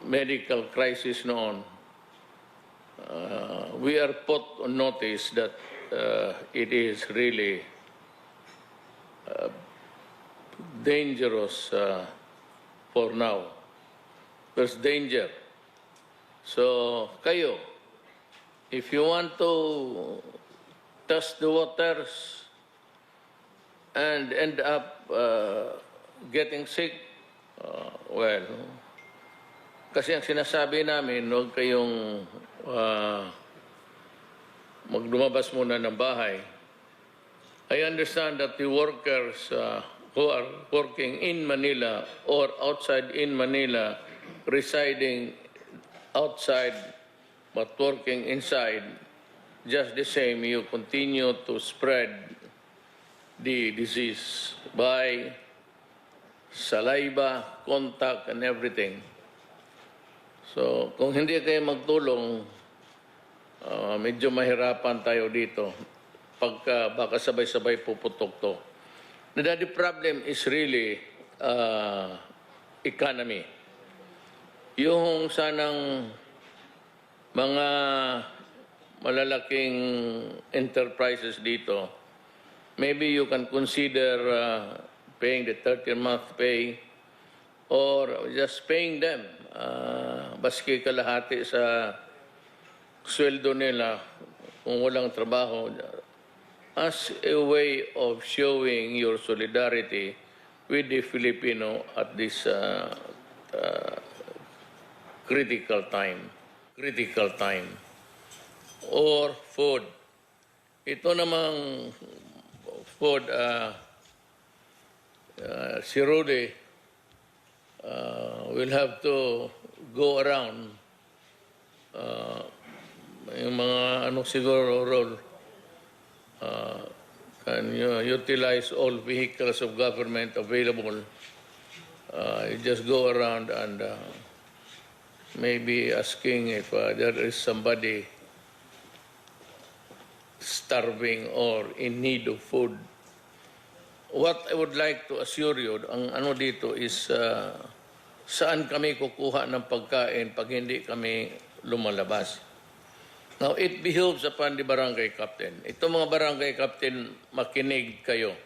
medical crisis noon, we are put on notice that it is really dangerous for now. There's danger. So, kayo, if you want to test the waters and end up getting sick, well, kasi ang sinasabi namin, huwag kayong magdumabas muna ng bahay. I understand that the workers who are working in Manila or outside in Manila, residing outside but working inside, just the same, you continue to spread the disease by saliva, contact, and everything. So, kung hindi kayo magtulong, medyo mahirapan tayo dito. Pagka baka sabay-sabay puputok to. The problem is really economy. Yung sanang mga malalaking enterprises dito, maybe you can consider paying the 13th-month pay or just paying them baski kalahati sa sweldo nila kung walang trabaho, as a way of showing your solidarity with the Filipino at this critical time. Or food. Ito namang food, si Rudy will have to go around yung mga siguro role. Can you utilize all vehicles of government available? You just go around and maybe asking if there is somebody starving or in need of food. What I would like to assure you, ang ano dito is saan kami kukuha ng pagkain pag hindi kami lumalabas. Now, it behoves upon the barangay captain. Ito mga barangay captain, makinig kayo.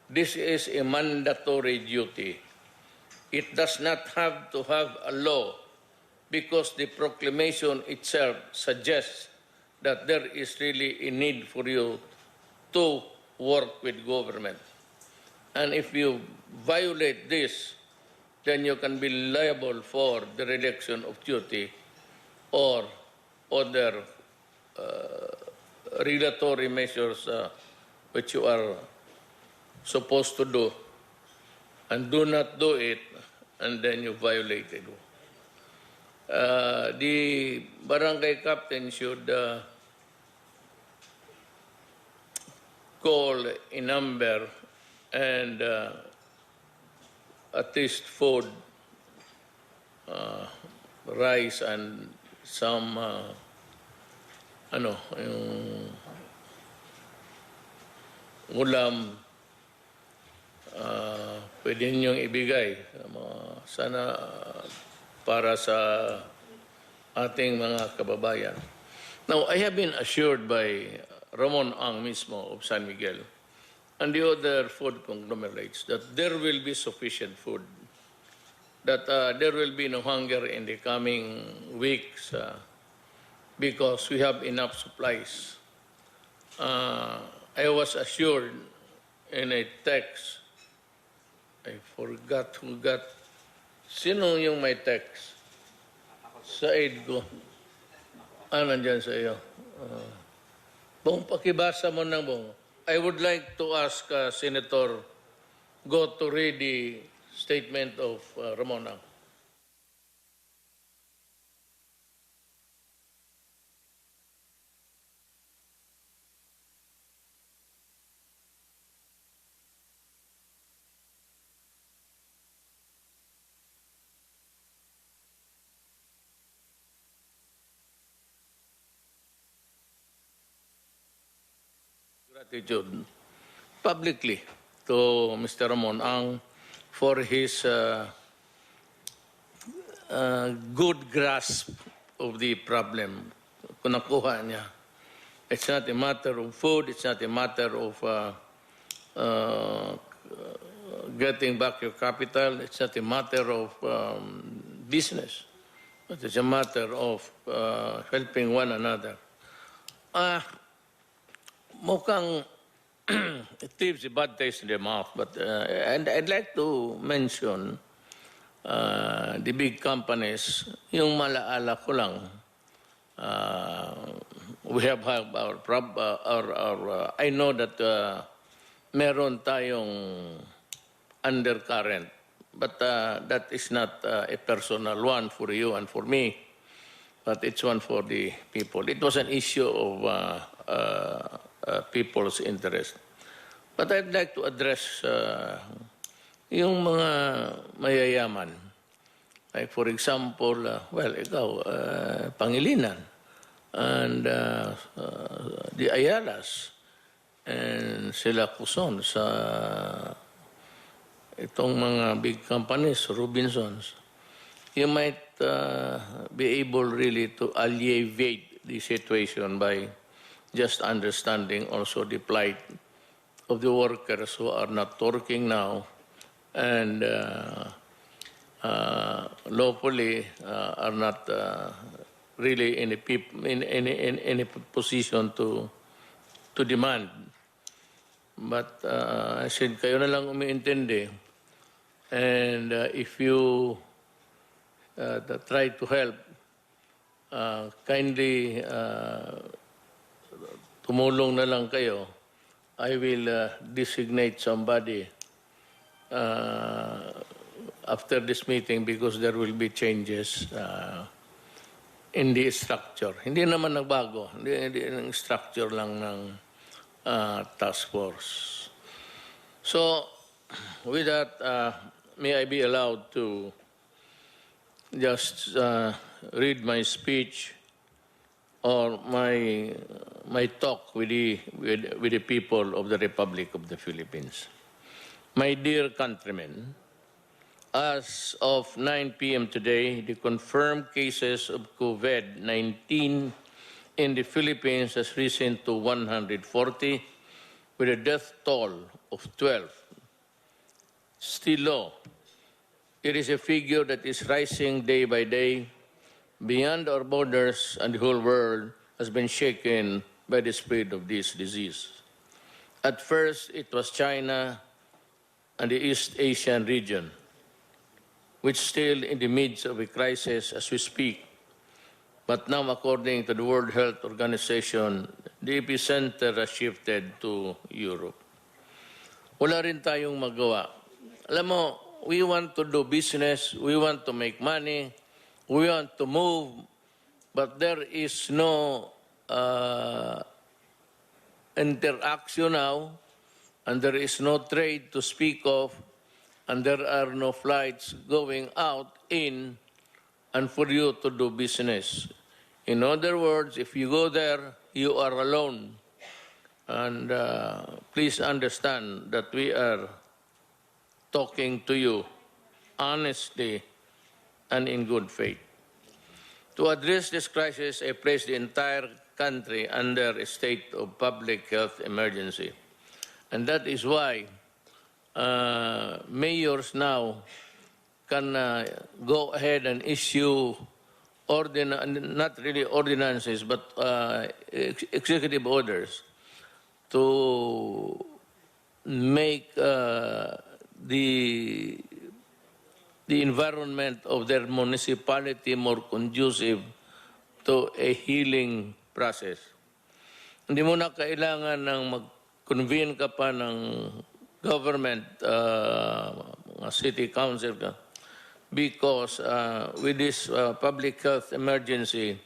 This is a mandatory duty. It does not have to have a law because the proclamation itself suggests that there is really a need for you to work with government. And if you violate this, then you can be liable for the reduction of duty or other regulatory measures which you are supposed to do, and do not do it, and then you violate it. The barangay captain should call a number and at least food, rice and some yung ulam, pwede ninyong ibigay sana para sa ating mga kababayan. Now, I have been assured by Ramon Ang mismo of San Miguel and the other food conglomerates that there will be sufficient food, that there will be no hunger in the coming weeks because we have enough supplies. I was assured in a text, I forgot who got, sino yung may text? Sa aid ko. Nandyan sa iyo. Bong, pakibasa mo ng Bong. I would like to ask Senator Go to read the statement of Ramona. Gratitude publicly to Mr. Ramon Ang for his good grasp of the problem kung nakuha niya. It's not a matter of food, it's not a matter of getting back your capital, it's not a matter of business, but it's a matter of helping one another. Mukhang it leaves a bad taste in the mouth, but and I'd like to mention the big companies. Yung malaala ko lang, we have our I know that meron tayong undercurrent, but that is not a personal one for you and for me, but it's one for the people. It was an issue of people's interest. But I'd like to address yung mga mayayaman. Like for example, ikaw, Pangilinan, and the Ayalas, and sila Quezon sa itong mga big companies, Robinsons. You might be able really to alleviate the situation by just understanding also the plight of the workers who are not working now and lawfully are not really in a position to demand. But I said, kayo na lang umiintindi. And if you try to help, kindly tumulong na lang kayo. I will designate somebody after this meeting because there will be changes in the structure. Hindi naman nagbago. Hindi ang structure lang ng task force. So, with that, may I be allowed to just read my speech or my talk with the people of the Republic of the Philippines. My dear countrymen, as of 9 p.m. today, the confirmed cases of COVID-19 in the Philippines has risen to 140 with a death toll of 12. Still low. It is a figure that is rising day by day beyond our borders, and the whole world has been shaken by the spread of this disease. At first, it was China and the East Asian region, which is still in the midst of a crisis as we speak. But now, according to the World Health Organization, the epicenter has shifted to Europe. Wala rin tayong magawa. Alam mo, we want to do business, we want to make money, we want to move, but there is no interaction now, and there is no trade to speak of, and there are no flights going out, in, and for you to do business. In other words, if you go there, you are alone. And please understand that we are talking to you honestly and in good faith. To address this crisis, I place the entire country under a state of public health emergency. And that is why mayors now can go ahead and issue not really ordinances, but executive orders to make the environment of their municipality more conducive to a healing process. Hindi mo na kailangan ng mag-convene ka pa ng government, city council ka, because with this public health emergency,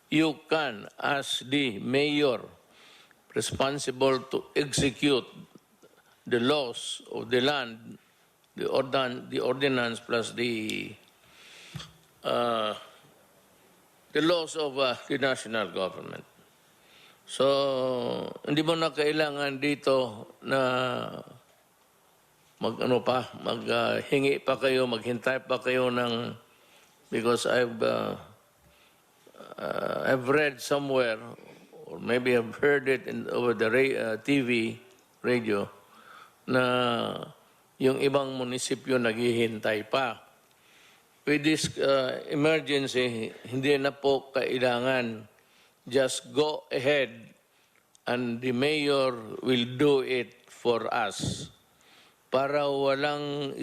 you can, as the mayor responsible to execute the laws of the land, the ordinance plus the laws of the national government. So, hindi mo na kailangan dito na maghingi pa kayo, maghintay pa kayo ng because I've read somewhere, or maybe I've heard it over the TV, radio, na yung ibang munisipyo naghihintay pa. With this emergency, hindi na po kailangan. Just go ahead and the mayor will do it for us. Para walang,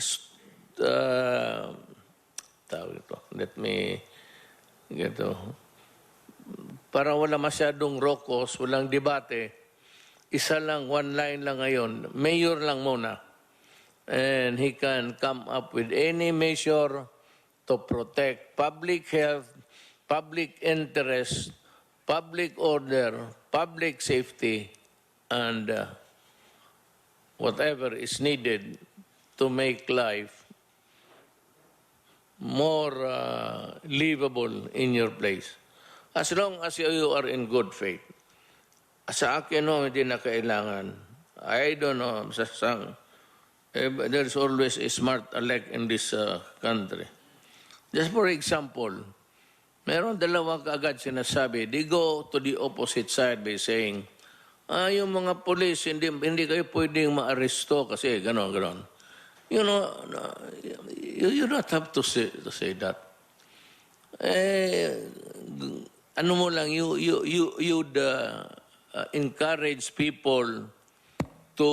tawag ito, let me get to, para wala masyadong rokos, walang debate, isa lang, one line lang ngayon, mayor lang muna. And he can come up with any measure to protect public health, public interest, public order, public safety, and whatever is needed to make life more livable in your place. As long as you are in good faith. Sa akin, no, hindi na kailangan. I don't know, there's always a smart aleck in this country. Just for example, meron dalawa kaagad sinasabi, they go to the opposite side by saying, yung mga polis, hindi kayo pwedeng maaresto kasi gano'n. You know, you don't have to say that. Ano mo lang, you'd encourage people to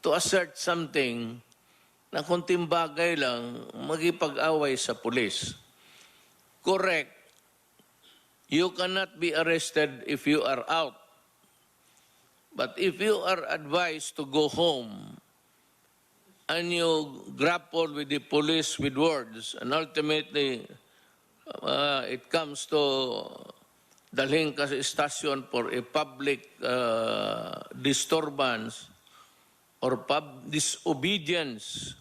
assert something na kunting bagay lang, magipag-away sa pulis. Correct. You cannot be arrested if you are out. But if you are advised to go home and you grapple with the police with words and ultimately it comes to dalhin ka sa stasyon for a public disturbance or disobedience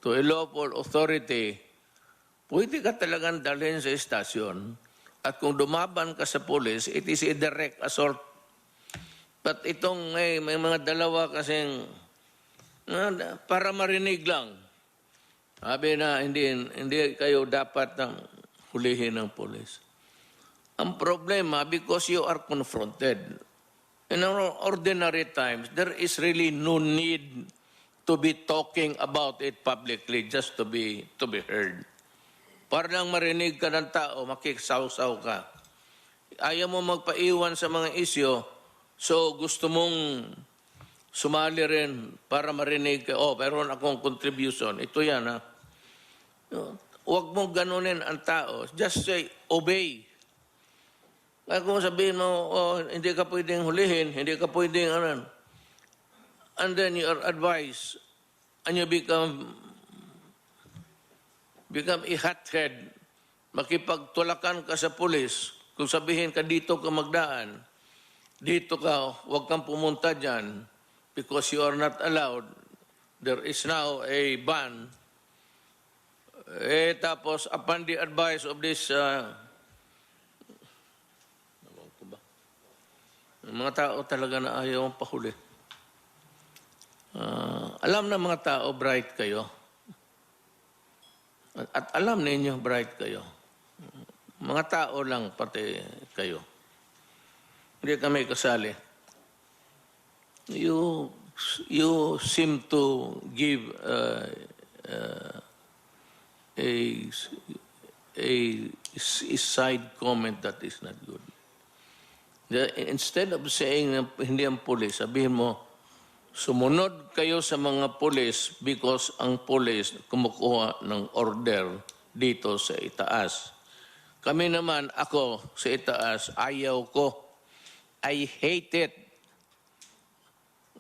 to a lawful authority, pwede ka talagang dalhin sa istasyon. At kung dumaban ka sa pulis, it is a direct assault. But itong may mga dalawa kasing para marinig lang. Sabi na hindi kayo dapat hulihin ng pulis. Ang problema, because you are confronted. In ordinary times, there is really no need to be talking about it publicly just to be heard. Para lang marinig ka ng tao, makiksaw-saw ka. Ayaw mo magpaiwan sa mga isyo, so gusto mong sumali rin para marinig ka, meron akong contribution. Ito yan, ha. Huwag mong ganunin ang tao. Just say, obey. Kaya kung sabihin mo, hindi ka pwedeng hulihin, hindi ka pwedeng, and then you are advised, and you become a hothead, makipagtulakan ka sa pulis, kung sabihin ka dito ka magdaan, dito ka, huwag kang pumunta dyan, because you are not allowed, there is now a ban. Tapos, upon the advice of this, mga tao talaga na ayaw ang pahuli. Alam na mga tao, bright kayo. At alam ninyo, bright kayo. Mga tao lang pati kayo. Hindi kami kasali. You seem to give a side comment that is not good. Instead of saying na hindi ang pulis, sabihin mo, sumunod kayo sa mga pulis because ang pulis kumukuha ng order dito sa itaas. Kami naman, ako sa itaas, ayaw ko. I hate it.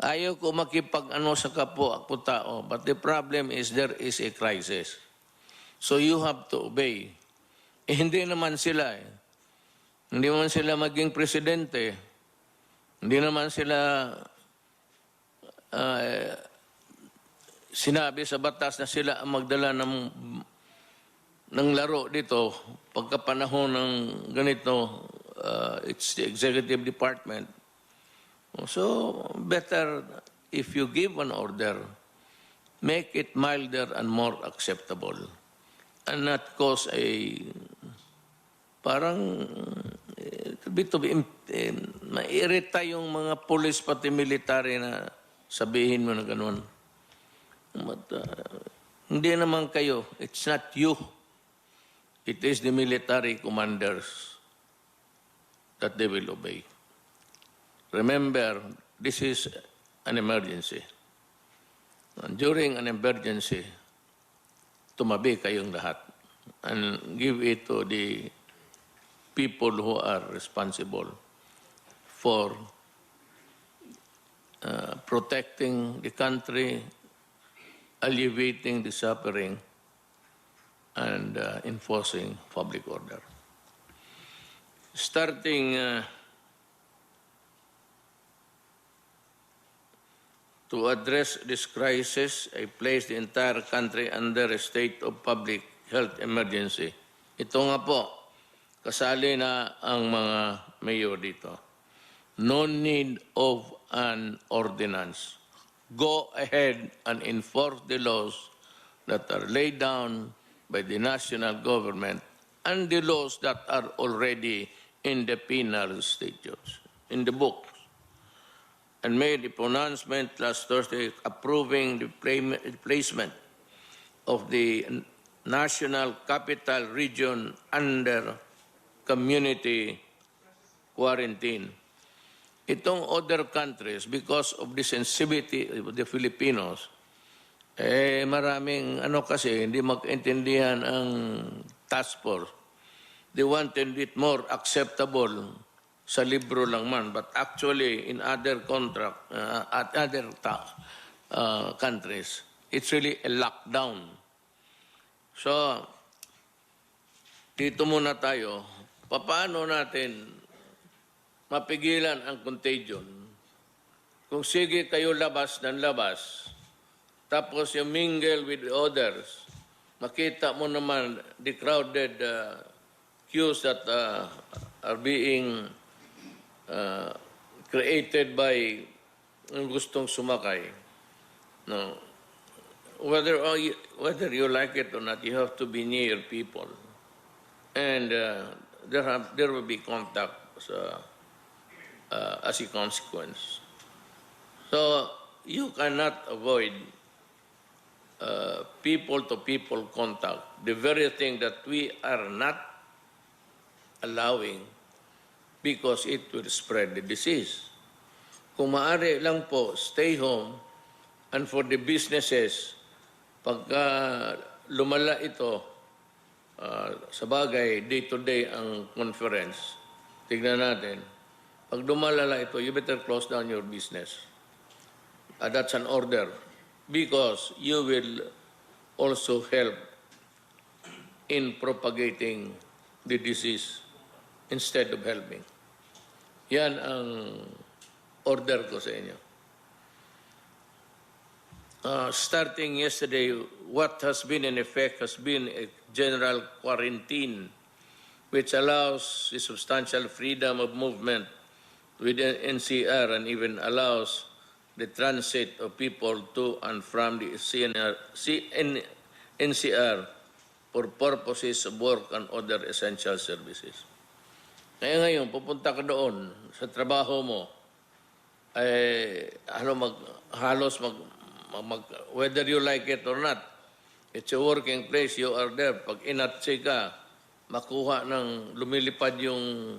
Ayaw ko makipag-ano sa kapwa ako tao. But the problem is there is a crisis. So you have to obey. Hindi naman sila Hindi naman sila maging presidente. Hindi naman sila sinabi sa batas na sila ang magdala ng laro dito pagkapanahon ng ganito, it's the executive department. So better if you give an order, make it milder and more acceptable and not cause a parang mairita yung mga police pati military na sabihin mo na ganun. But, hindi naman kayo. It's not you. It is the military commanders that they will obey. Remember, this is an emergency. And during an emergency, tumabi kayong lahat and give it to the people who are responsible for protecting the country, alleviating the suffering, and enforcing public order. Starting to address this crisis, I placed the entire country under a state of public health emergency. Ito nga po, kasali na ang mga mayor dito. No need of an ordinance. Go ahead and enforce the laws that are laid down by the national government and the laws that are already in the penal statutes, in the books, and made a pronouncement last Thursday approving the placement of the National Capital Region under community quarantine. Itong other countries, because of the sensitivity of the Filipinos, maraming kasi hindi magkaintindihan ang task force. They wanted it more acceptable sa libro lang man, but actually in other countries, it's really a lockdown. So, dito muna tayo, paano natin mapigilan ang contagion? Kung sige kayo labas ng labas, tapos you mingle with others, makita mo naman the crowded queues that are being created by ang gustong sumakay. No. Whether you like it or not, you have to be near people. And there will be contact as a consequence. So you cannot avoid people-to-people contact, the very thing that we are not allowing because it will spread the disease. Kung maaari lang po, stay home, and for the businesses, pagka lumala ito, sa bagay, day-to-day ang conference, tignan natin, pag lumalala ito, you better close down your business. That's an order. Because you will also help in propagating the disease instead of helping. Yan ang order ko sa inyo. Starting yesterday, what has been in effect has been a general quarantine which allows the substantial freedom of movement within NCR and even allows the transit of people to and from the NCR for purposes of work and other essential services. Kaya ngayon, pupunta ka doon sa trabaho mo, whether you like it or not, it's a working place, you are there. Pag inatsi ka, makuha ng lumilipad yung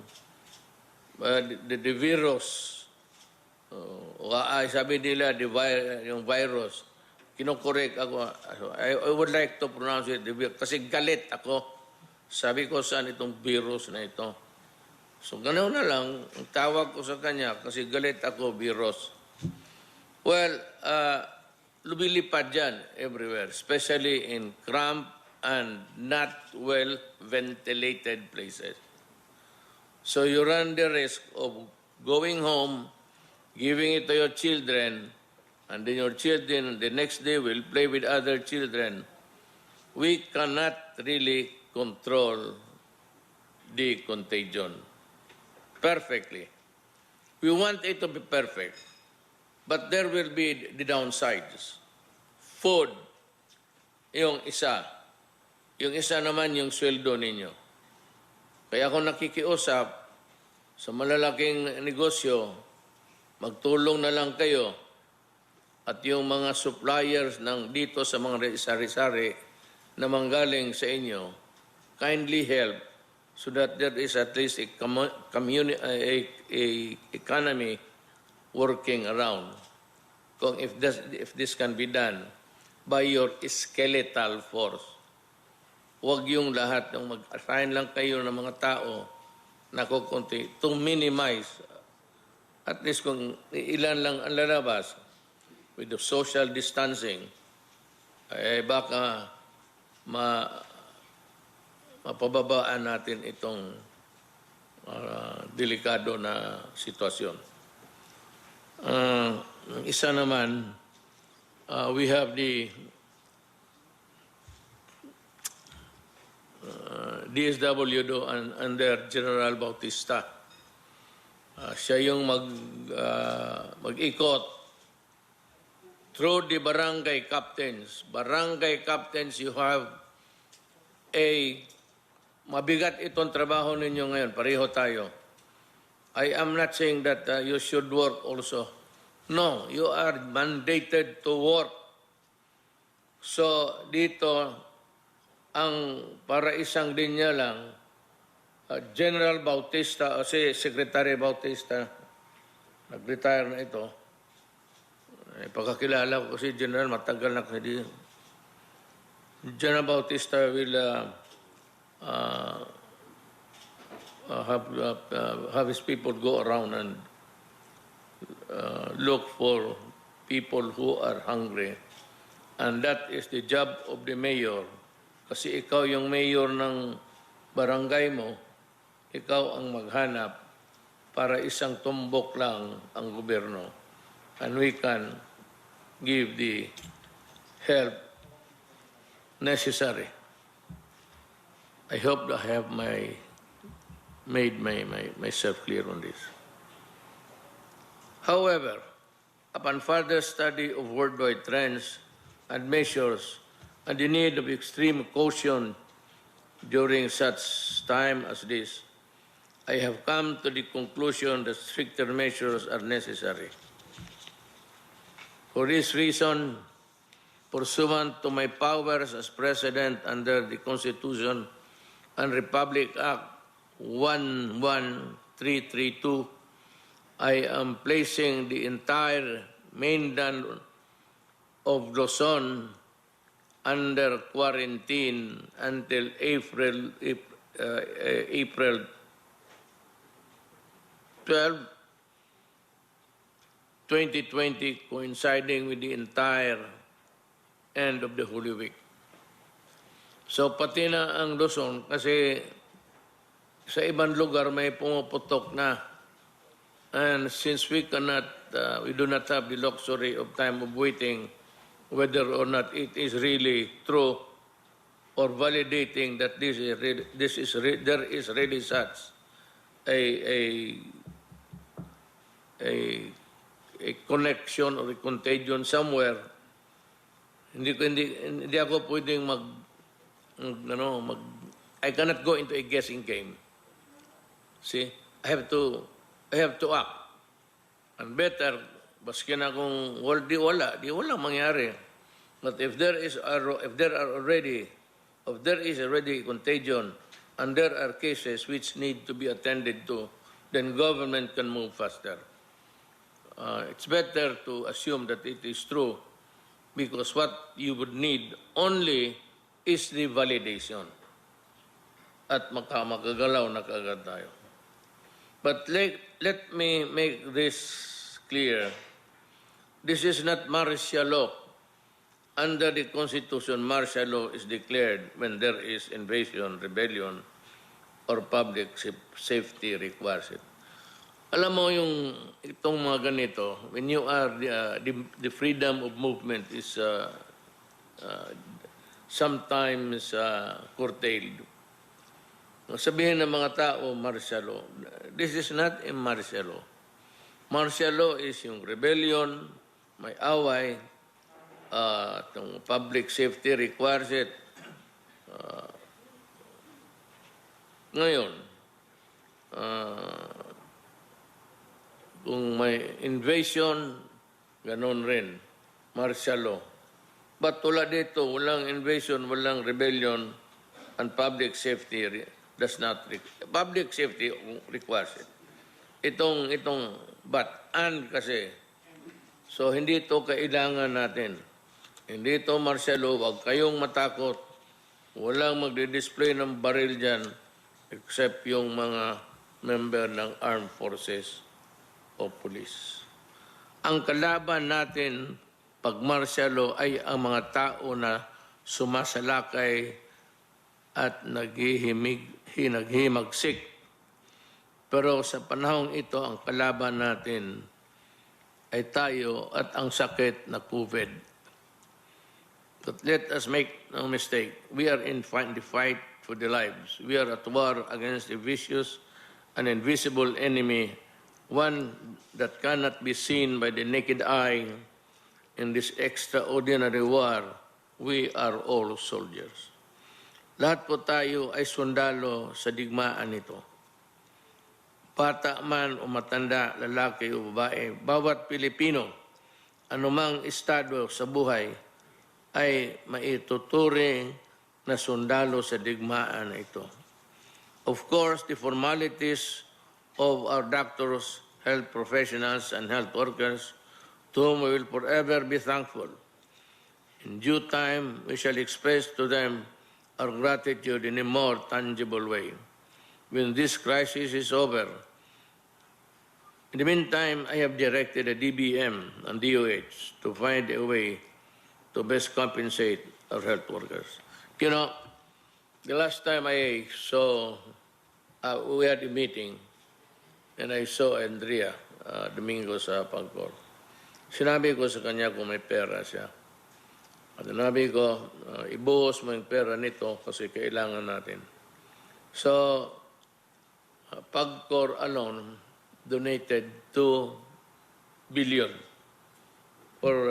the virus. Sabi nila, yung virus, kinokorek ako. I would like to pronounce it, kasi galit ako. Sabi ko, saan itong virus na ito? So, ganoon na lang, ang tawag ko sa kanya, kasi galit ako, virus. Well, lumilipad dyan everywhere, especially in cramped and not well-ventilated places. So, you run the risk of going home, giving it to your children, and then your children the next day will play with other children. We cannot really control the contagion perfectly. We want it to be perfect, but there will be the downsides. food, yung isa. Yung isa naman yung sweldo ninyo. Kaya kung nakikiusap sa malalaking negosyo, magtulong na lang kayo at yung mga suppliers ng dito sa mga sari-sari na manggaling sa inyo, kindly help so that there is at least a economy working around. Kung if this can be done by your skeletal force. Huwag yung lahat, yung mag-assign lang kayo ng mga tao na kukunti to minimize at least kung ilan lang ang lalabas with the social distancing, baka mapababaan natin itong delikado na sitwasyon. Isa naman, we have the DSWD under General Bautista. Siya yung mag-ikot through the barangay captains. Barangay captains, you have mabigat itong trabaho ninyo ngayon. Pareho tayo. I am not saying that you should work also. No, you are mandated to work. So, dito, ang para isang linya lang, General Bautista, o si Secretary Bautista, nag-retire na ito. Pagkakilala ko si General, matagal na kasi. General Bautista will have his people go around and look for people who are hungry. And that is the job of the mayor. Kasi ikaw yung mayor ng barangay mo, ikaw ang maghanap para isang tumbok lang ang gobyerno. And we can give the help necessary. I hope I have made myself clear on this. However, upon further study of worldwide trends and measures and the need of extreme caution during such time as this, I have come to the conclusion that stricter measures are necessary. For this reason, pursuant to my powers as President under the Constitution and Republic Act 11332, I am placing the entire mainland of Luzon under quarantine until April 12, 2020, coinciding with the entire end of the Holy Week. So pati na ang Luzon, kasi sa ibang lugar may pumuputok na. And since we do not have the luxury of time of waiting whether or not it is really true or validating that there is really such a connection or a contagion somewhere, hindi ako pwedeng I cannot go into a guessing game. See, I have to act. And better, baski na kung di wala mangyari. But if there is already contagion and there are cases which need to be attended to, then government can move faster. It's better to assume that it is true because what you would need only is the validation. At makagalaw na kaagad tayo. But let me make this clear. This is not martial law. Under the Constitution, martial law is declared when there is invasion, rebellion, or public safety requires it. Alam mo yung itong mga ganito, when you are the freedom of movement is sometimes curtailed. Sabihin ng mga tao, martial law. This is not a martial law. Martial law is yung rebellion, may away, itong public safety requires it. Ngayon, kung may invasion, ganun rin, martial law. But tulad dito, walang invasion, walang rebellion, and public safety does not, public safety requires it. Itong but-an kasi, so hindi ito kailangan natin. Hindi ito martial law, huwag kayong matakot. Walang magdi-display ng baril dyan except yung mga member ng armed forces o police. Ang kalaban natin pag martial law ay ang mga tao na sumasalakay at naghihimagsik. Pero sa panahong ito, ang kalaban natin ay tayo at ang sakit na COVID. But let us make no mistake. We are in the fight for the lives. We are at war against a vicious and invisible enemy, one that cannot be seen by the naked eye. In this extraordinary war, we are all soldiers. Lahat po tayo ay sundalo sa digmaan nito. Bata man o matanda, lalaki o babae, bawat Pilipino, anumang estado sa buhay, ay maituturing na sundalo sa digmaan na ito. Of course, the formalities of our doctors, health professionals, and health workers, to whom we will forever be thankful. In due time, we shall express to them our gratitude in a more tangible way. When this crisis is over, in the meantime, I have directed the DBM and DOH to find a way to best compensate our health workers. You know, the last time I saw, we had a meeting, and I saw Andrea Domingo sa Pangkor. Sinabi ko sa kanya kung may pera siya. At sinabi ko, ibuhos mo yung pera nito kasi kailangan natin. So, Pagcor alone donated 2 billion for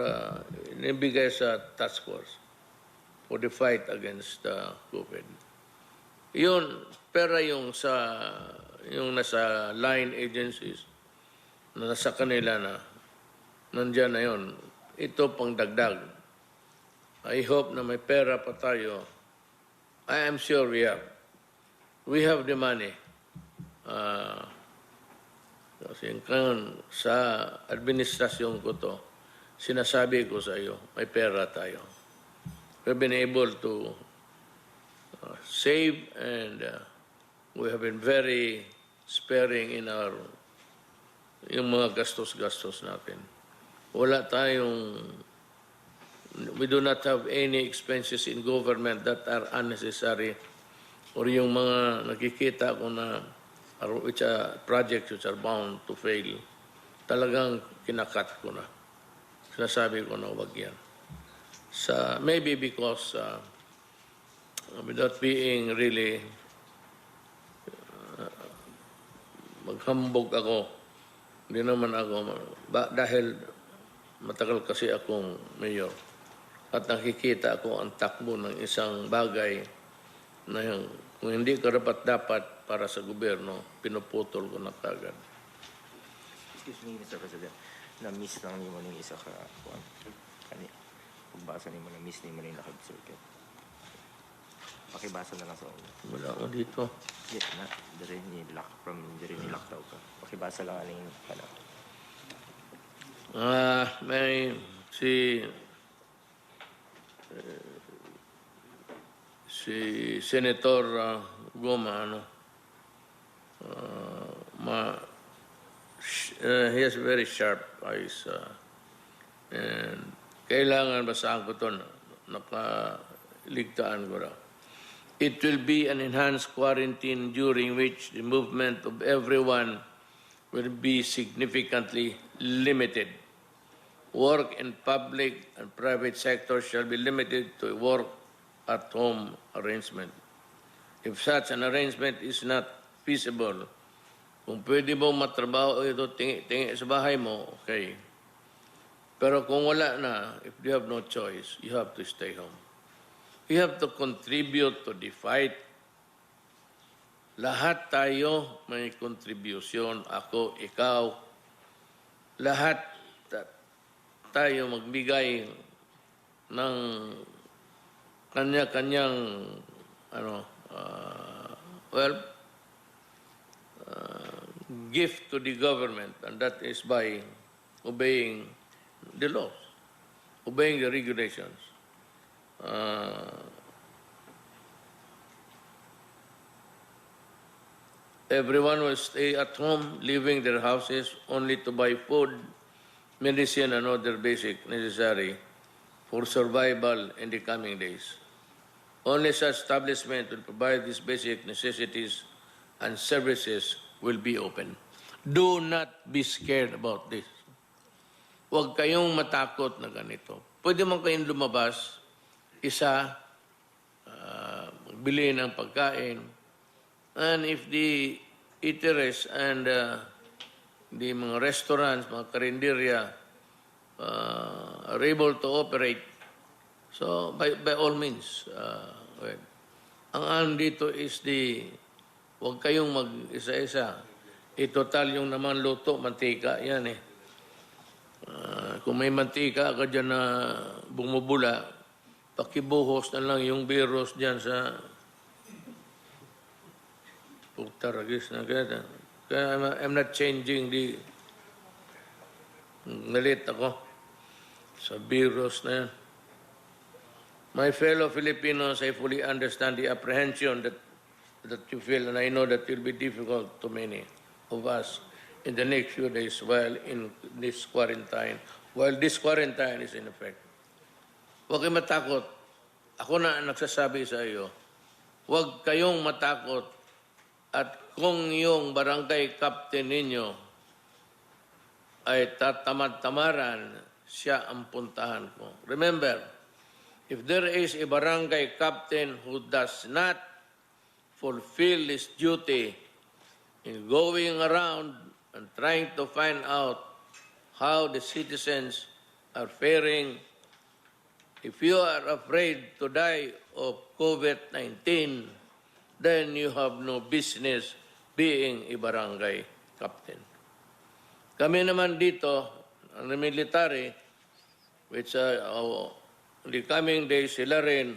nibigay sa task force for the fight against COVID. Yun, pera yung nasa line agencies na nasa kanila na nandyan na yun. Ito pang dagdag. I hope na may pera pa tayo. I am sure we have. We have the money. Kasi sa administrasyon ko to, sinasabi ko sa iyo, may pera tayo. We've been able to save and we have been very sparing in yung mga gastos-gastos natin. Wala tayong, we do not have any expenses in government that are unnecessary or yung mga nakikita ko na which are projects which are bound to fail, talagang kinakat ko na. Sinasabi ko na wag yan. Maybe because without being really maghambog ako, hindi naman ako, dahil matagal kasi akong mayor at nakikita ako ang takbo ng isang bagay na yung, kung hindi karapat-dapat para sa gobyerno, pinuputol ko na kagad. Excuse me, Mr. President. Na-miss lang niyo mo ng isa ka pagbasa niyo mo, na-miss niyo mo ng nakag-circuit. Pakibasa na lang sa ulo. Wala ako dito. Yes na. Dari nilaktaw ka. Pakibasa lang aling pala. May si Senator Goma, he has very sharp eyes and kailangan basahan ko ito, nakaligtaan ko raw. It will be an enhanced quarantine during which the movement of everyone will be significantly limited. Work in public and private sectors shall be limited to a work-at-home arrangement. If such an arrangement is not feasible, kung pwede mo matrabaho ito, tingi sa bahay mo, okay. Pero kung wala na, if you have no choice, you have to stay home. You have to contribute to the fight. Lahat tayo may kontribusyon. Ako, ikaw, lahat tayo magbigay ng kanya-kanyang gift to the government, and that is by obeying the laws, obeying the regulations. Everyone will stay at home, leaving their houses only to buy food, medicine, and other basic necessary for survival in the coming days. Only such establishment will provide these basic necessities and services will be open. Do not be scared about this. Huwag kayong matakot na ganito. Pwede man kayong lumabas, magbili ng pagkain, and if the eateries and the mga restaurants, mga karinderya are able to operate, so by all means, ang alam dito is huwag kayong mag-isa-isa. Total yung naman luto, mantika, yan eh. Kung may mantika ka dyan na bumubula, pakibuhos na lang yung virus dyan sa pagtaragis na kaya. Kaya I'm not changing nalit ako sa virus na yan. My fellow Filipinos, I fully understand the apprehension that you feel, and I know that it will be difficult to many of us in the next few days while this quarantine is in effect. Huwag kayong matakot. Ako na nagsasabi sa iyo, huwag kayong matakot. At kung yung barangay captain ninyo ay tatamad-tamaran, siya ang puntahan ko. Remember, if there is a barangay captain who does not fulfill his duty in going around and trying to find out how the citizens are faring, if you are afraid to die of COVID-19, then you have no business being a barangay captain. Kami naman dito, ang military, which the coming days, sila rin,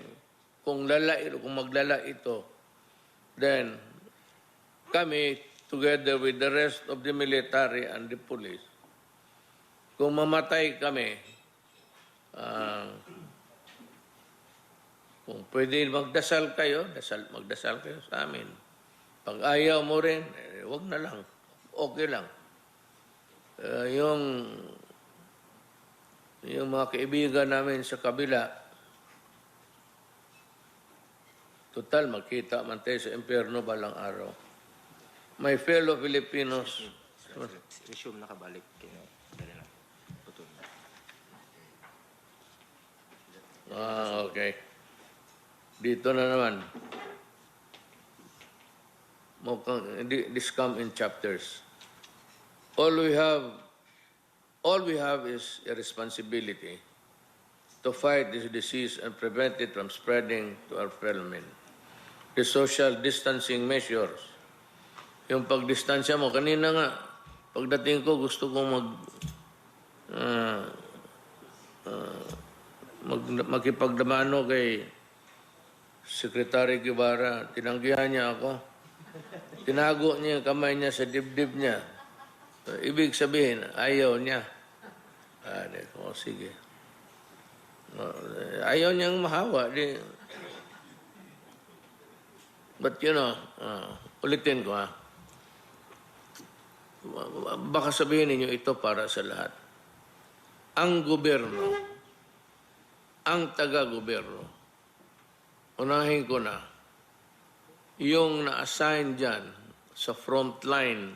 kung maglala ito, then kami, together with the rest of the military and the police, kung mamatay kami, kung pwede magdasal kayo, magdasal kayo sa amin. Pag ayaw mo rin, wag na lang. Okay lang. Yung mga kaibigan namin sa kabila, total, magkita man tayo sa impyerno balang araw. My fellow Filipinos, Resume nakabalik. Okay. Dito na naman. This come in chapters. All we have is a responsibility to fight this disease and prevent it from spreading to our fellow men. The social distancing measures. Yung pagdistansya mo, kanina nga, pagdating ko, gusto kong makipagdamano kay Secretary Guevara. Tinanggihan niya ako. Tinago niya yung kamay niya sa dibdib niya. Ibig sabihin, ayaw niya. Sige. Ayaw niyang mahawa. But ulitin ko baka sabihin ninyo ito para sa lahat. Ang gobyerno, ang taga-gobyerno, unahin ko na, yung na-assign dyan sa front line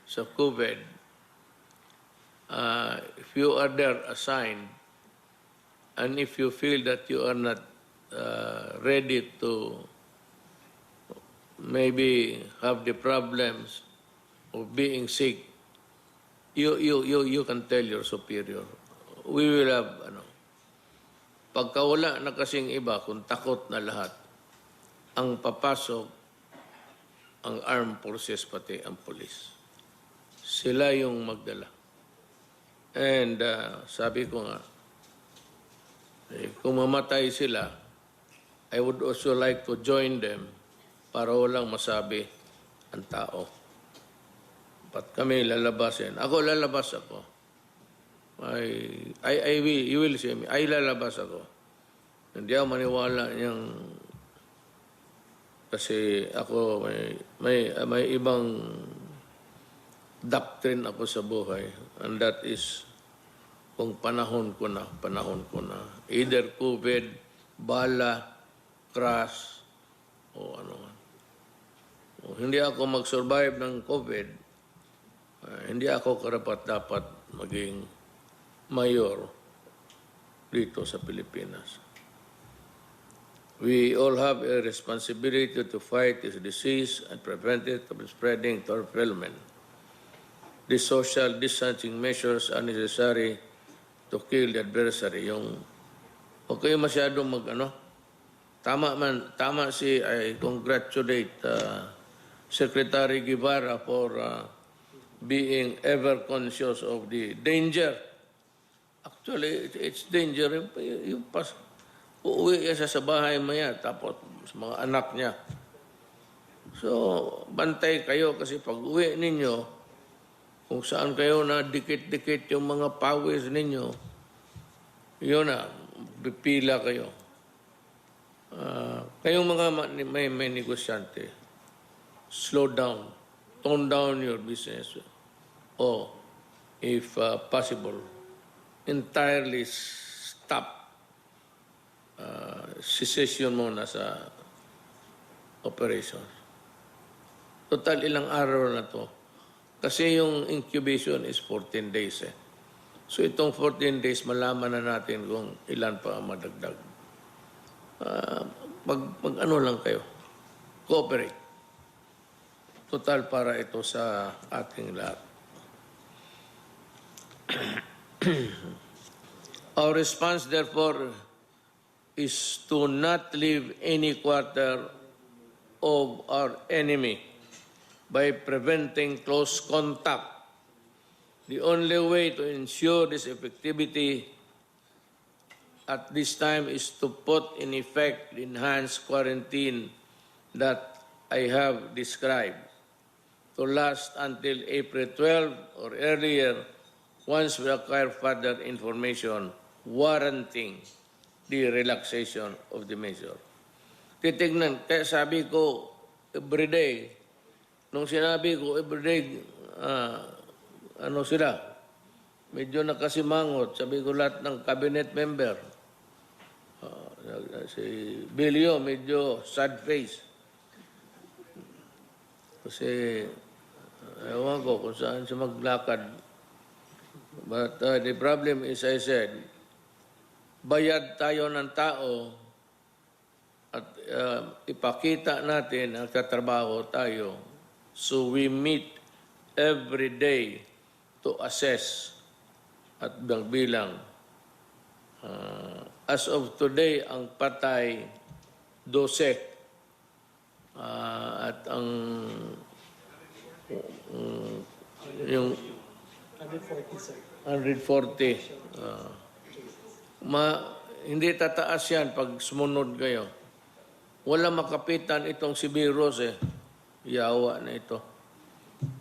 sa COVID, if you are there assigned, and if you feel that you are not ready to maybe have the problems of being sick, you can tell your superior we will have, pagka wala na kasing iba, kung takot na lahat, ang papasok, ang armed forces pati ang police. Sila yung magdala. And sabi ko nga, kung mamatay sila, I would also like to join them para walang masabi ang tao. Ba't kami lalabasin? Ako lalabas ako. You will see me. Ay lalabas ako. Hindi ako maniwala niyang kasi ako may ibang doctrine ako sa buhay, and that is kung panahon ko na. Either COVID, bala, crash, o ano man. Hindi ako mag-survive ng COVID, hindi ako karapat-dapat maging mayor dito sa Pilipinas. We all have a responsibility to fight this disease and prevent it from spreading to our fellow men. These social distancing measures are necessary to kill the adversary. Huwag kayo masyadong tama I congratulate Secretary Guevara for being ever conscious of the danger. Actually, it's danger. Uuwi siya sa bahay maya, tapos sa mga anak niya. So, bantay kayo kasi pag uwi ninyo, kung saan kayo na dikit-dikit yung mga pawis ninyo, yun na, pipila kayo. Kayong mga may negosyante, slow down, tone down your business, or if possible, entirely stop cessation muna sa operation. Total ilang araw na to. Kasi yung incubation is 14 days eh. So itong 14 days, malaman na natin kung ilan pa ang madagdag. Pag ano lang kayo, cooperate. Total para ito sa ating lahat. Our response therefore is to not leave any quarter of our enemy by preventing close contact. The only way to ensure this effectivity at this time is to put in effect the enhanced quarantine that I have described to last until April 12 or earlier once we acquire further information warranting the relaxation of the measure. Titignan, kaya sabi ko everyday, nung sinabi ko everyday, sila, medyo nakasimangot. Sabi ko lahat ng cabinet member, si Bilio, medyo sad face. Kasi, ewan ko kung saan siya maglakad. But the problem is, I said, bayad tayo ng tao at ipakita natin ang katrabaho tayo. So we meet every day to assess at bilang. As of today, ang patay 12 at ang yung 140. Hindi tataas yan pag sumunod kayo. Wala makapitan itong si virus eh. Yawa na ito.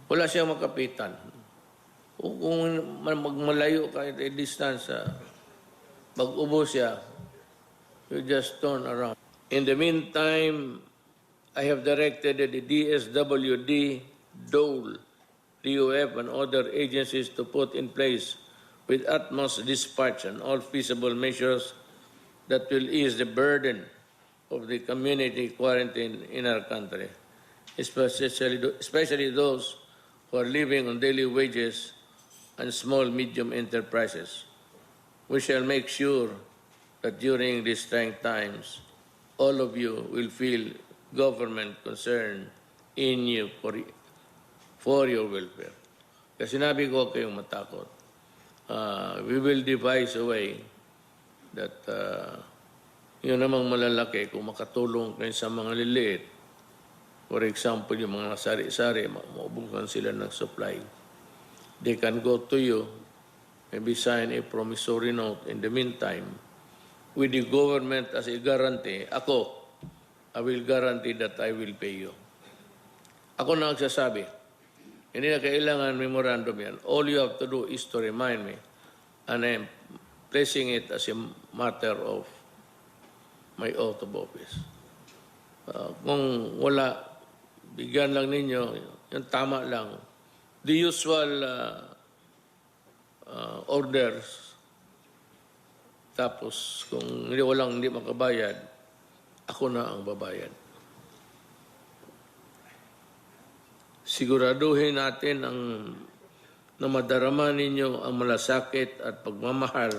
Wala siyang makapitan. Kung magmalayo kahit a distance, pag-ubo siya, you just turn around. In the meantime, I have directed the DSWD, DOLE, DOF, and other agencies to put in place with utmost dispatch and all feasible measures that will ease the burden of the community quarantine in our country, especially those who are living on daily wages and small, medium enterprises. We shall make sure that during these trying times, all of you will feel government concern in you for your welfare. Kasi sinabi ko, huwag kayong matakot. we will devise a way that yun namang malalaki kung makatulong kayo sa mga liliit. For example, yung mga sari-sari, maubukan sila ng supply. They can go to you, maybe sign a promissory note in the meantime, with the government as a guarantee. I will guarantee that I will pay you. Ako na nagsasabi, hindi na kailangan memorandum yan. All you have to do is to remind me, and I'm placing it as a matter of my oath of office. Kung wala, bigyan lang ninyo, yung tama lang. The usual orders. Tapos, kung hindi makabayad, ako na ang babayad. Siguraduhin natin na madarama ninyo ang malasakit at pagmamahal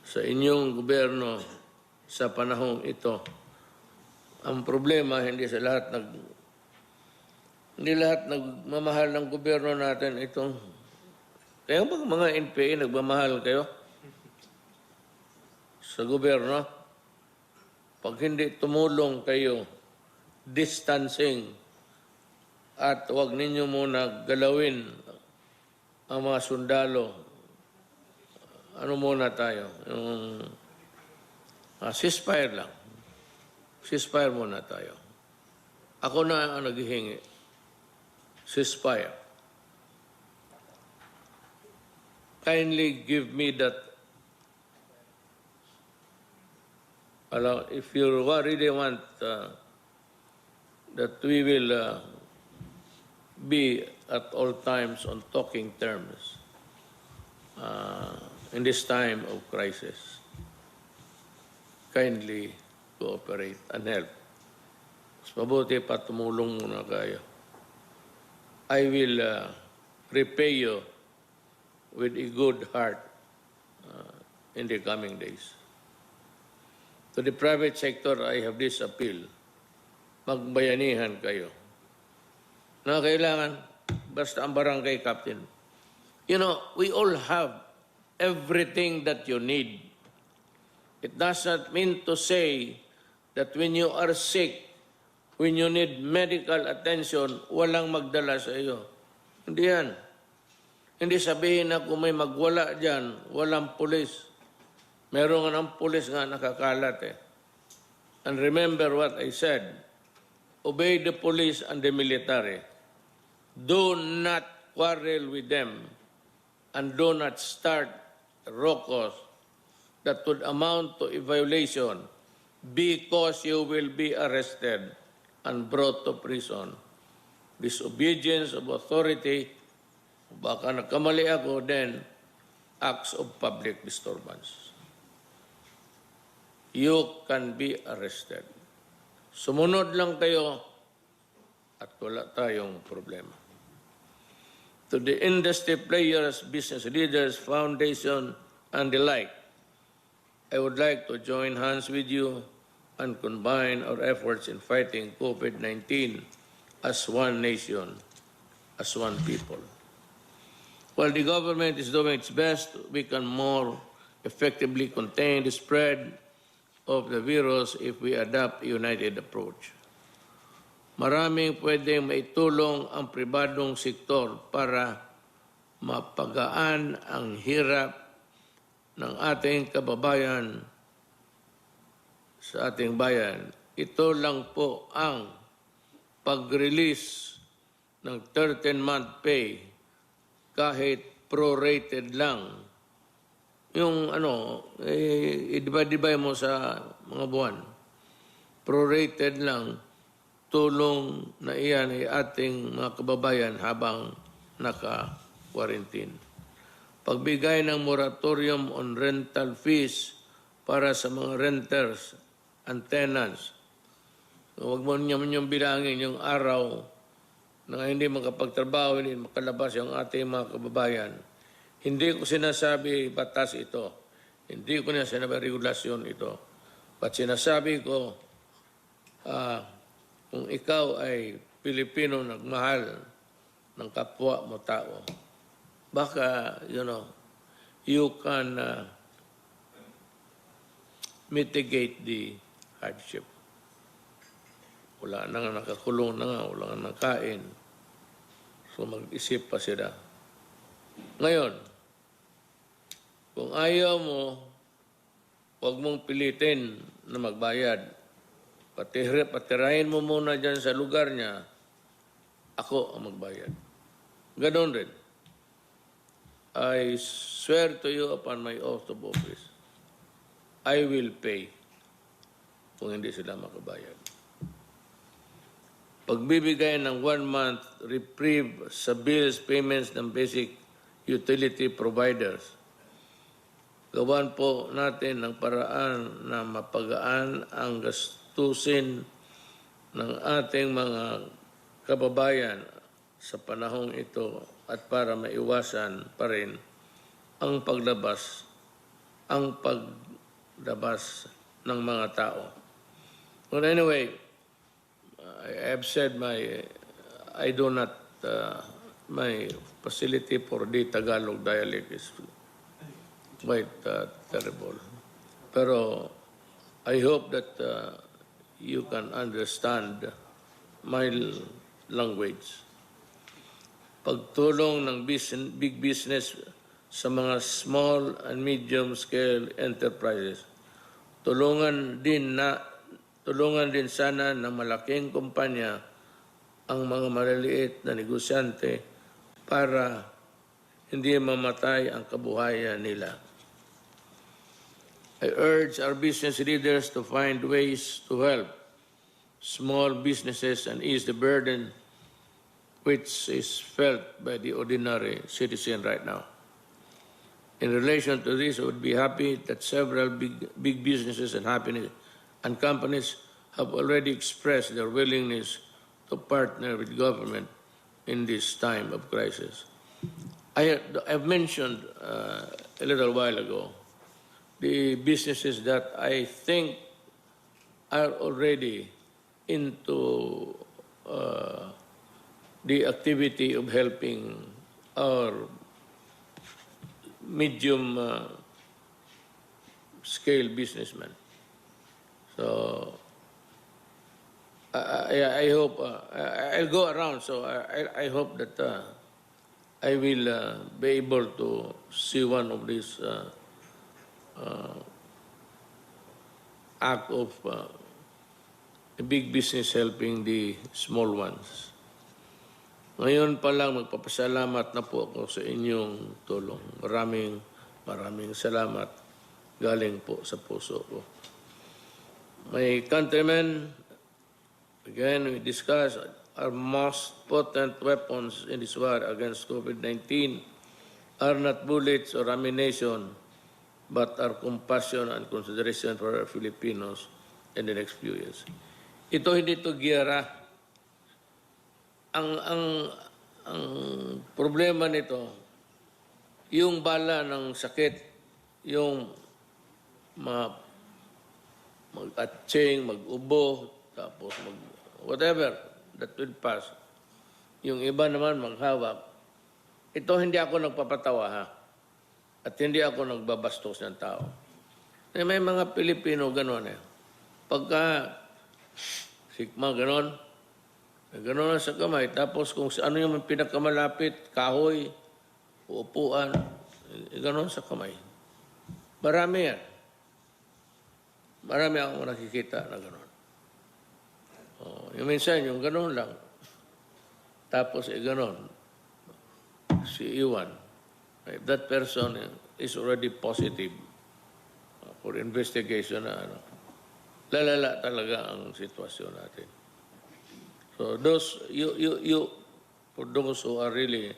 sa inyong gobyerno sa panahong ito. Ang problema, hindi lahat nagmamahal ng gobyerno natin itong. Kaya ba mga NPA nagmamahal kayo sa gobyerno? Pag hindi tumulong kayo, distancing, at huwag ninyo muna galawin ang mga sundalo. Ano muna tayo? Yung ceasefire lang. Ceasefire muna tayo. Ako na ang naghihingi. Ceasefire. Kindly give me that. If you really want that we will be at all times on talking terms in this time of crisis, kindly cooperate and help. Mas mabuti pa tumulong muna kayo. I will repay you with a good heart in the coming days. To the private sector, I have this appeal. Magbayanihan kayo. Na kailangan, basta ang barangay captain. You know, we all have everything that you need. It does not mean to say that when you are sick, when you need medical attention, walang magdala sa iyo. Hindi yan. Hindi sabihin na kung may magwala dyan, walang pulis. Meron nga ng pulis nga nakakalat eh. And remember what I said. Obey the police and the military. Do not quarrel with them and do not start ruckus that would amount to a violation because you will be arrested and brought to prison. Disobedience of authority, baka nagkamali ako, then acts of public disturbance. You can be arrested. Sumunod lang kayo at wala tayong problema. To the industry players, business leaders, foundation, and the like, I would like to join hands with you and combine our efforts in fighting COVID-19 as one nation, as one people. While the government is doing its best, we can more effectively contain the spread of the virus if we adopt a united approach. Maraming pwedeng maitulong ang pribadong sektor para mapagaan ang hirap ng ating kababayan sa ating bayan. Ito lang po ang pag-release ng 13-month pay kahit prorated lang. Yung i-divide mo sa mga buwan. Prorated lang, tulong na iyan ay ating mga kababayan habang naka-quarantine. Pagbigay ng moratorium on rental fees para sa mga renters and tenants. Huwag mo niyong bilangin yung araw na hindi makapagtrabaho, hindi makalabas yung ating mga kababayan. Hindi ko sinasabi batas ito. Hindi ko na sinasabi regulasyon ito. But sinasabi ko, kung ikaw ay Pilipino nagmahal ng kapwa mo tao, baka, you can mitigate the hardship. Wala na nga nakakulong na nga, wala nga nakain. So mag-isip pa sila. Ngayon, kung ayaw mo, huwag mong pilitin na magbayad. Patirahin mo muna dyan sa lugar niya, ako ang magbayad. Ganon rin. I swear to you upon my oath of office, I will pay kung hindi sila makabayad. Pagbibigay ng 1 month reprieve sa bills payments ng basic utility providers, gawan po natin ng paraan na mapagaan ang gastusin ng ating mga kababayan sa panahong ito at para maiwasan pa rin ang paglabas ng mga tao. But anyway, I have said I do not, my facility for the Tagalog dialect is quite terrible. Pero I hope that you can understand my language. Pagtulong ng big business sa mga small and medium scale enterprises. Tulungan din sana ng malaking kumpanya ang mga maliliit na negosyante para hindi mamatay ang kabuhayan nila. I urge our business leaders to find ways to help small businesses and ease the burden which is felt by the ordinary citizen right now. In relation to this, I would be happy that several big businesses and companies have already expressed their willingness to partner with government in this time of crisis. I've mentioned a little while ago the businesses that I think are already into the activity of helping our medium scale businessmen. So I hope I'll go around. So I hope that I will be able to see one of these act of a big business helping the small ones. Ngayon pa lang magpapasalamat na po ako sa inyong tulong. Maraming salamat galing po sa puso ko. My countrymen, again, we discuss our most potent weapons in this war against COVID-19 are not bullets or ammunition, but our compassion and consideration for our Filipinos in the next few years. Ito hindi ito giyera. Ang problema nito, yung bala ng sakit, yung mag-atching, mag-ubo, tapos whatever that will pass. Yung iba naman maghawak. Ito hindi ako nagpapatawa ha. At hindi ako nagbabastos ng tao. May mga Pilipino gano'n eh. Pagka sikma gano'n, gano'n sa kamay. Tapos kung ano yung pinakamalapit, kahoy, upuan, gano'n sa kamay. Marami yan. Marami akong nakikita na gano'n. Yung minsan, yung gano'n lang. Tapos gano'n. Si Iwan. If that person is already positive for investigation na lalala talaga ang sitwasyon natin. So those for those who are really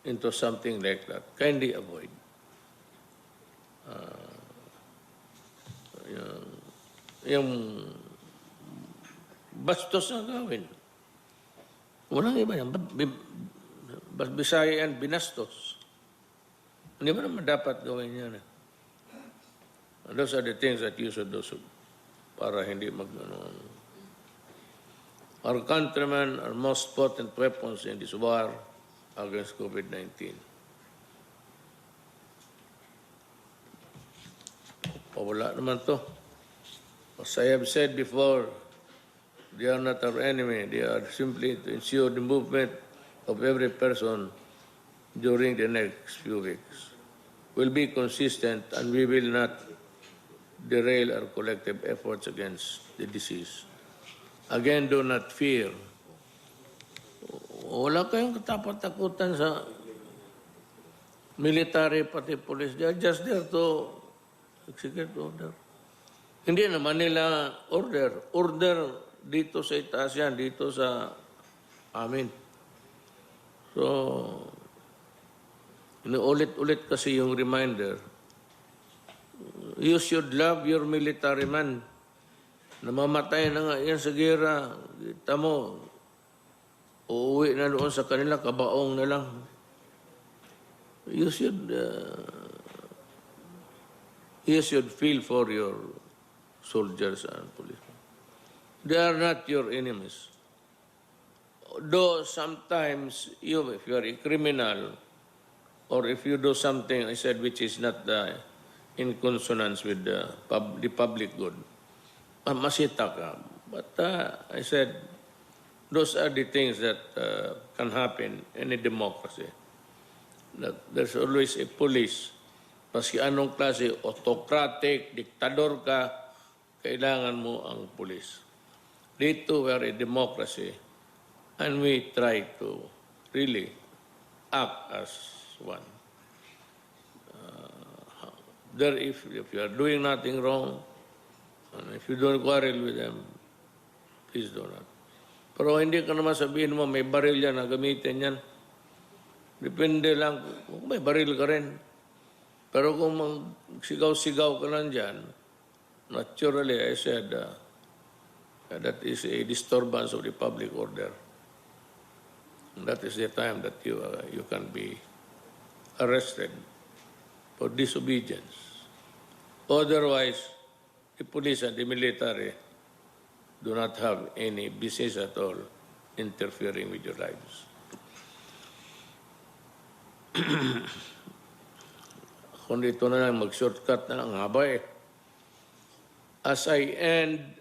into something like that, kindly avoid. Yung bastos na gawin. Walang iba yan. Bisaya yan, binastos. Hindi ba naman dapat gawin yan? Those are the things that you should do para hindi Our countrymen are most potent weapons in this war against COVID-19. wala naman to. As I have said before, they are not our enemy. They are simply to ensure the movement of every person during the next few weeks. We'll be consistent and we will not derail our collective efforts against the disease. Again, do not fear. Wala kayong katapat-takutan sa military pati police. They are just there to execute order. Hindi naman nila order. Order dito sa itaas yan, dito sa amin. So, inuulit-ulit kasi yung reminder, you should love your military man. Namamatay na nga yan sa gera. Kita mo, uuwi na doon sa kanila, kabaong na lang. You should feel for your soldiers and police. They are not your enemies. Though sometimes, if you are a criminal, or if you do something, I said, which is not in consonance with the public good, masita ka. But I said, those are the things that can happen in a democracy. That there's always a police. Paski anong klase, autocratic, diktador ka, kailangan mo ang police. Dito, we are a democracy, and we try to really act as one. If you are doing nothing wrong, and if you don't quarrel with them, please do not. Pero hindi ka naman sabihin mo, may baril yan, na gamitin yan. Depende lang, kung may baril ka rin. Pero kung sigaw-sigaw ka lang dyan, naturally, I said, that is a disturbance of the public order. And that is the time that you can be arrested for disobedience. Otherwise, the police and the military do not have any business at all interfering with your lives. Kung dito na lang, mag-shortcut na lang, haba eh. As I end,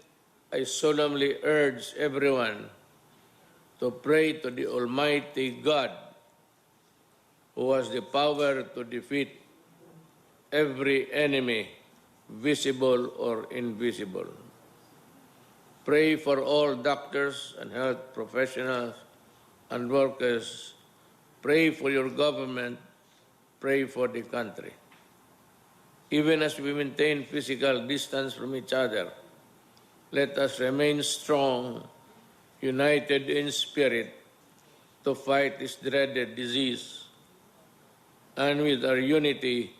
I solemnly urge everyone to pray to the Almighty God, who has the power to defeat every enemy, visible or invisible. Pray for all doctors and health professionals and workers. Pray for your government. Pray for the country. Even as we maintain physical distance from each other, let us remain strong, united in spirit, to fight this dreaded disease. And with our unity,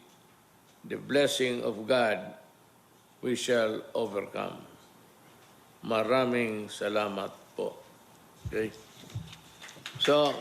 the blessing of God, we shall overcome. Maraming salamat po. Okay? So,